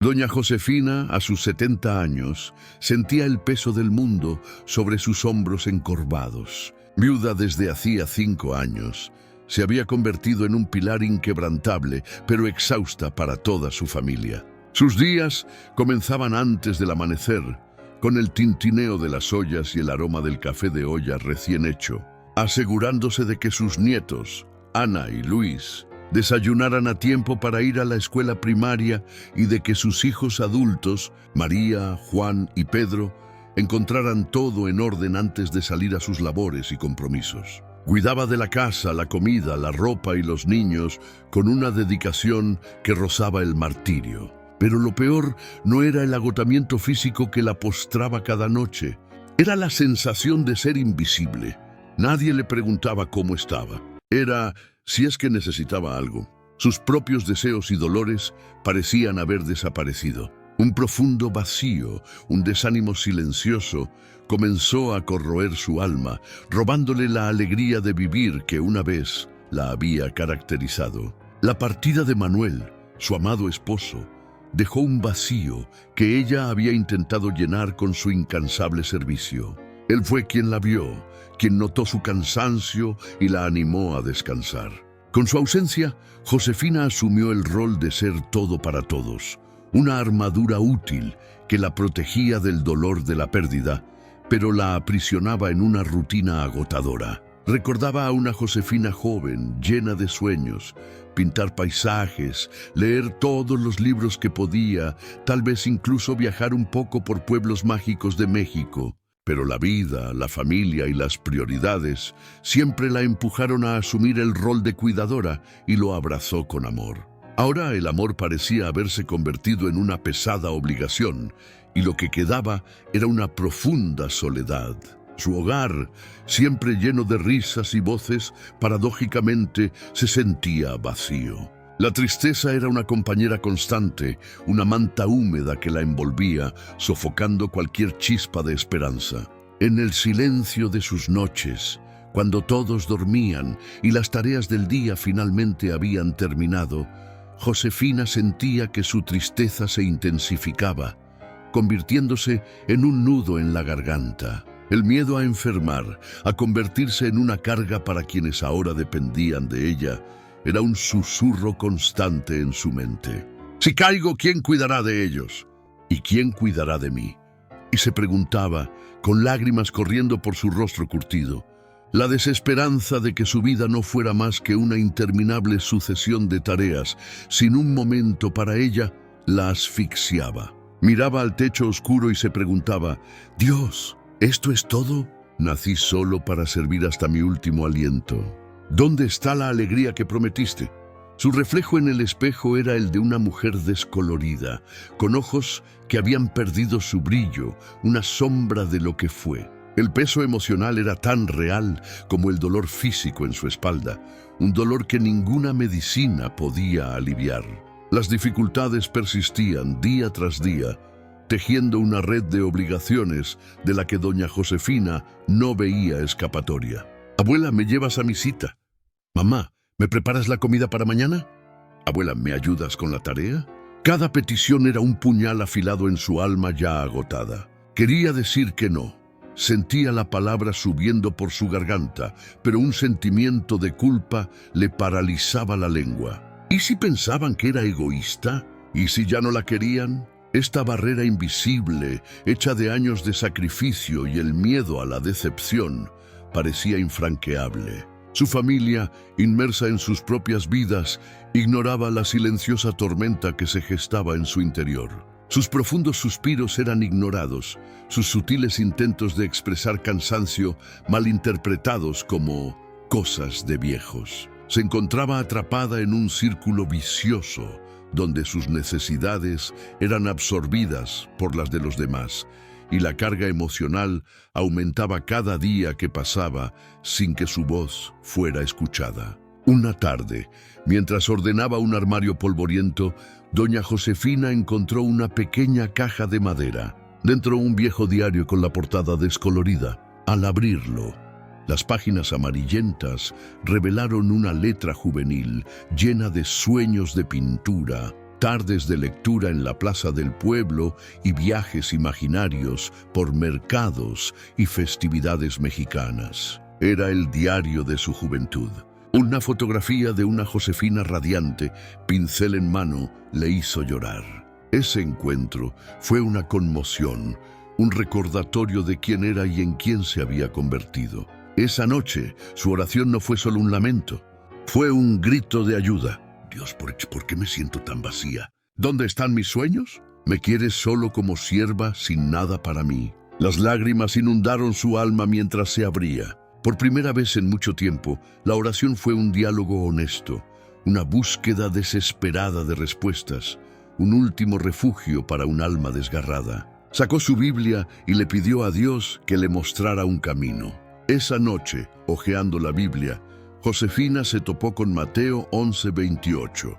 Doña Josefina, a sus 70 años, sentía el peso del mundo sobre sus hombros encorvados. Viuda desde hacía 5 años, se había convertido en un pilar inquebrantable, pero exhausta para toda su familia. Sus días comenzaban antes del amanecer, con el tintineo de las ollas y el aroma del café de olla recién hecho, asegurándose de que sus nietos, Ana y Luis, desayunaran a tiempo para ir a la escuela primaria y de que sus hijos adultos, María, Juan y Pedro, encontraran todo en orden antes de salir a sus labores y compromisos. Cuidaba de la casa, la comida, la ropa y los niños con una dedicación que rozaba el martirio. Pero lo peor no era el agotamiento físico que la postraba cada noche, era la sensación de ser invisible. Nadie le preguntaba cómo estaba. Era si es que necesitaba algo. Sus propios deseos y dolores parecían haber desaparecido. Un profundo vacío, un desánimo silencioso, comenzó a corroer su alma, robándole la alegría de vivir que una vez la había caracterizado. La partida de Manuel, su amado esposo, dejó un vacío que ella había intentado llenar con su incansable servicio. Él fue quien la vio, quien notó su cansancio y la animó a descansar. Con su ausencia, Josefina asumió el rol de ser todo para todos, una armadura útil que la protegía del dolor de la pérdida, pero la aprisionaba en una rutina agotadora. Recordaba a una Josefina joven, llena de sueños, pintar paisajes, leer todos los libros que podía, tal vez incluso viajar un poco por pueblos mágicos de México. Pero la vida, la familia y las prioridades siempre la empujaron a asumir el rol de cuidadora y lo abrazó con amor. Ahora el amor parecía haberse convertido en una pesada obligación y lo que quedaba era una profunda soledad. Su hogar, siempre lleno de risas y voces, paradójicamente se sentía vacío. La tristeza era una compañera constante, una manta húmeda que la envolvía, sofocando cualquier chispa de esperanza. En el silencio de sus noches, cuando todos dormían y las tareas del día finalmente habían terminado, Josefina sentía que su tristeza se intensificaba, convirtiéndose en un nudo en la garganta. El miedo a enfermar, a convertirse en una carga para quienes ahora dependían de ella, era un susurro constante en su mente. Si caigo, ¿quién cuidará de ellos? ¿Y quién cuidará de mí? Y se preguntaba, con lágrimas corriendo por su rostro curtido. La desesperanza de que su vida no fuera más que una interminable sucesión de tareas, sin un momento para ella, la asfixiaba. Miraba al techo oscuro y se preguntaba, «Dios, ¿esto es todo? Nací solo para servir hasta mi último aliento. ¿Dónde está la alegría que prometiste?» Su reflejo en el espejo era el de una mujer descolorida, con ojos que habían perdido su brillo, una sombra de lo que fue. El peso emocional era tan real como el dolor físico en su espalda, un dolor que ninguna medicina podía aliviar. Las dificultades persistían día tras día, tejiendo una red de obligaciones de la que doña Josefina no veía escapatoria. «Abuela, ¿me llevas a mi cita? Mamá, ¿me preparas la comida para mañana? Abuela, ¿me ayudas con la tarea?» Cada petición era un puñal afilado en su alma ya agotada. Quería decir que no. Sentía la palabra subiendo por su garganta, pero un sentimiento de culpa le paralizaba la lengua. ¿Y si pensaban que era egoísta? ¿Y si ya no la querían? Esta barrera invisible, hecha de años de sacrificio y el miedo a la decepción, parecía infranqueable. Su familia, inmersa en sus propias vidas, ignoraba la silenciosa tormenta que se gestaba en su interior. Sus profundos suspiros eran ignorados, sus sutiles intentos de expresar cansancio malinterpretados como cosas de viejos. Se encontraba atrapada en un círculo vicioso, donde sus necesidades eran absorbidas por las de los demás, y la carga emocional aumentaba cada día que pasaba sin que su voz fuera escuchada. Una tarde, mientras ordenaba un armario polvoriento, doña Josefina encontró una pequeña caja de madera. Dentro un viejo diario con la portada descolorida. Al abrirlo, las páginas amarillentas revelaron una letra juvenil llena de sueños de pintura, tardes de lectura en la plaza del pueblo y viajes imaginarios por mercados y festividades mexicanas. Era el diario de su juventud. Una fotografía de una Josefina radiante, pincel en mano, le hizo llorar. Ese encuentro fue una conmoción, un recordatorio de quién era y en quién se había convertido. Esa noche, su oración no fue solo un lamento, fue un grito de ayuda. Dios, ¿por qué me siento tan vacía? ¿Dónde están mis sueños? Me quieres solo como sierva, sin nada para mí. Las lágrimas inundaron su alma mientras se abría. Por primera vez en mucho tiempo, la oración fue un diálogo honesto, una búsqueda desesperada de respuestas, un último refugio para un alma desgarrada. Sacó su Biblia y le pidió a Dios que le mostrara un camino. Esa noche, hojeando la Biblia, Josefina se topó con Mateo 11:28.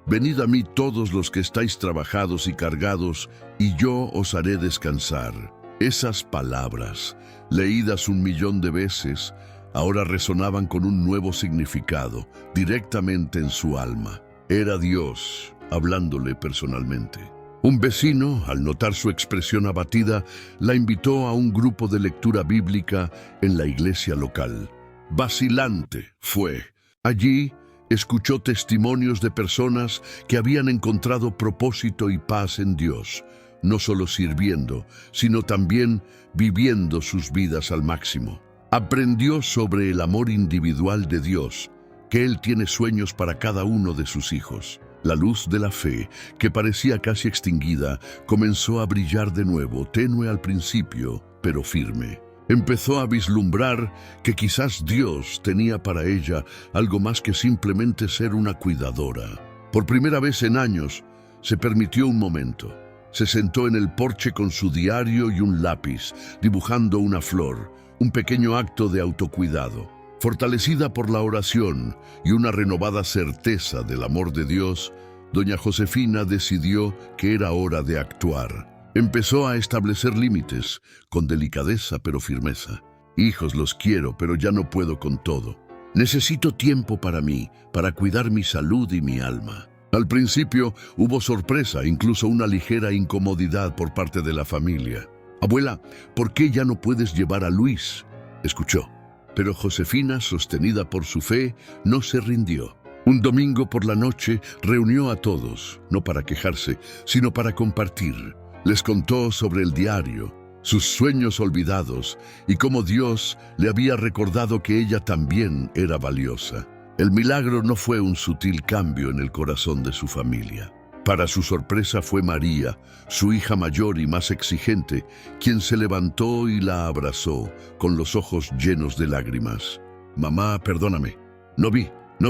Venid a mí todos los que estáis trabajados y cargados, y yo os haré descansar. Esas palabras, leídas 1.000.000 de veces, ahora resonaban con un nuevo significado, directamente en su alma. Era Dios hablándole personalmente. Un vecino, al notar su expresión abatida, la invitó a un grupo de lectura bíblica en la iglesia local. Vacilante fue. Allí escuchó testimonios de personas que habían encontrado propósito y paz en Dios, no solo sirviendo, sino también viviendo sus vidas al máximo. Aprendió sobre el amor individual de Dios, que Él tiene sueños para cada uno de sus hijos. La luz de la fe, que parecía casi extinguida, comenzó a brillar de nuevo, tenue al principio, pero firme. Empezó a vislumbrar que quizás Dios tenía para ella algo más que simplemente ser una cuidadora. Por primera vez en años, se permitió un momento. Se sentó en el porche con su diario y un lápiz, dibujando una flor, un pequeño acto de autocuidado. Fortalecida por la oración y una renovada certeza del amor de Dios, doña Josefina decidió que era hora de actuar. Empezó a establecer límites, con delicadeza pero firmeza. Hijos, los quiero, pero ya no puedo con todo. Necesito tiempo para mí, para cuidar mi salud y mi alma. Al principio hubo sorpresa, incluso una ligera incomodidad por parte de la familia. Abuela, ¿por qué ya no puedes llevar a Luis? Escuchó. Pero Josefina, sostenida por su fe, no se rindió. Un domingo por la noche reunió a todos, no para quejarse, sino para compartir. Les contó sobre el diario, sus sueños olvidados y cómo Dios le había recordado que ella también era valiosa. El milagro no fue un sutil cambio en el corazón de su familia. Para su sorpresa fue María, su hija mayor y más exigente, quien se levantó y la abrazó, con los ojos llenos de lágrimas. Mamá, perdóname. No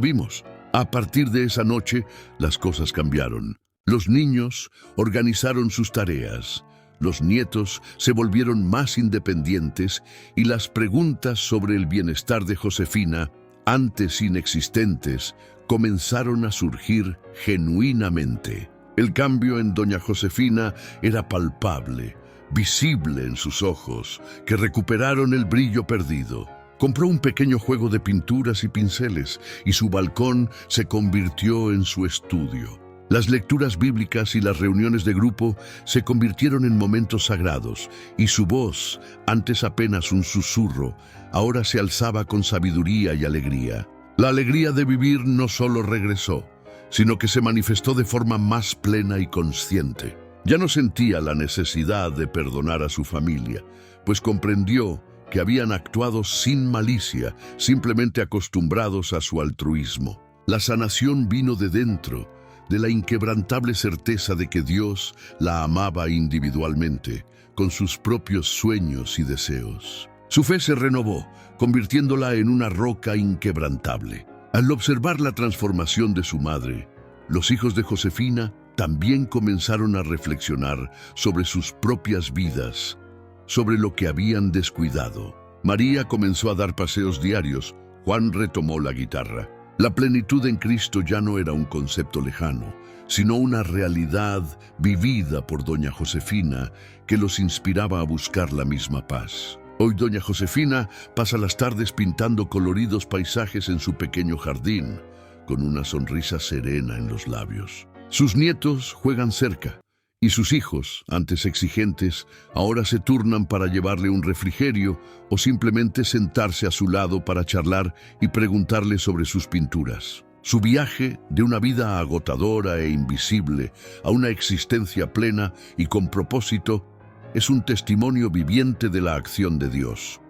vimos. A partir de esa noche, las cosas cambiaron. Los niños organizaron sus tareas, los nietos se volvieron más independientes y las preguntas sobre el bienestar de Josefina, antes inexistentes, comenzaron a surgir genuinamente. El cambio en doña Josefina era palpable, visible en sus ojos, que recuperaron el brillo perdido. Compró un pequeño juego de pinturas y pinceles y su balcón se convirtió en su estudio. Las lecturas bíblicas y las reuniones de grupo se convirtieron en momentos sagrados y su voz, antes apenas un susurro, ahora se alzaba con sabiduría y alegría. La alegría de vivir no solo regresó, sino que se manifestó de forma más plena y consciente. Ya no sentía la necesidad de perdonar a su familia, pues comprendió que habían actuado sin malicia, simplemente acostumbrados a su altruismo. La sanación vino de dentro, de la inquebrantable certeza de que Dios la amaba individualmente, con sus propios sueños y deseos. Su fe se renovó, convirtiéndola en una roca inquebrantable. Al observar la transformación de su madre, los hijos de Josefina también comenzaron a reflexionar sobre sus propias vidas, sobre lo que habían descuidado. María comenzó a dar paseos diarios, Juan retomó la guitarra. La plenitud en Cristo ya no era un concepto lejano, sino una realidad vivida por doña Josefina que los inspiraba a buscar la misma paz. Hoy doña Josefina pasa las tardes pintando coloridos paisajes en su pequeño jardín, con una sonrisa serena en los labios. Sus nietos juegan cerca y sus hijos, antes exigentes, ahora se turnan para llevarle un refrigerio o simplemente sentarse a su lado para charlar y preguntarle sobre sus pinturas. Su viaje de una vida agotadora e invisible a una existencia plena y con propósito es un testimonio viviente de la acción de Dios.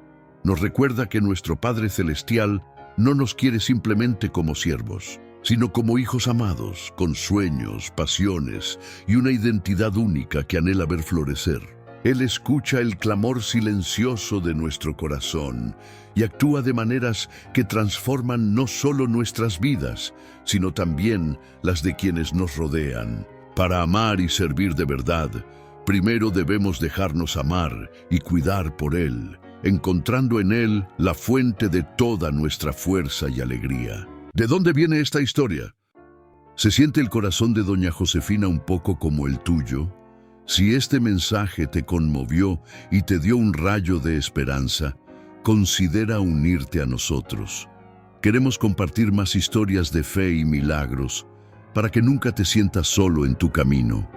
Nos recuerda que nuestro Padre Celestial no nos quiere simplemente como siervos, sino como hijos amados, con sueños, pasiones y una identidad única que anhela ver florecer. Él escucha el clamor silencioso de nuestro corazón y actúa de maneras que transforman no solo nuestras vidas, sino también las de quienes nos rodean. Para amar y servir de verdad, primero debemos dejarnos amar y cuidar por Él, encontrando en Él la fuente de toda nuestra fuerza y alegría. ¿De dónde viene esta historia? ¿Se siente el corazón de doña Josefina un poco como el tuyo? Si este mensaje te conmovió y te dio un rayo de esperanza, considera unirte a nosotros. Queremos compartir más historias de fe y milagros para que nunca te sientas solo en tu camino.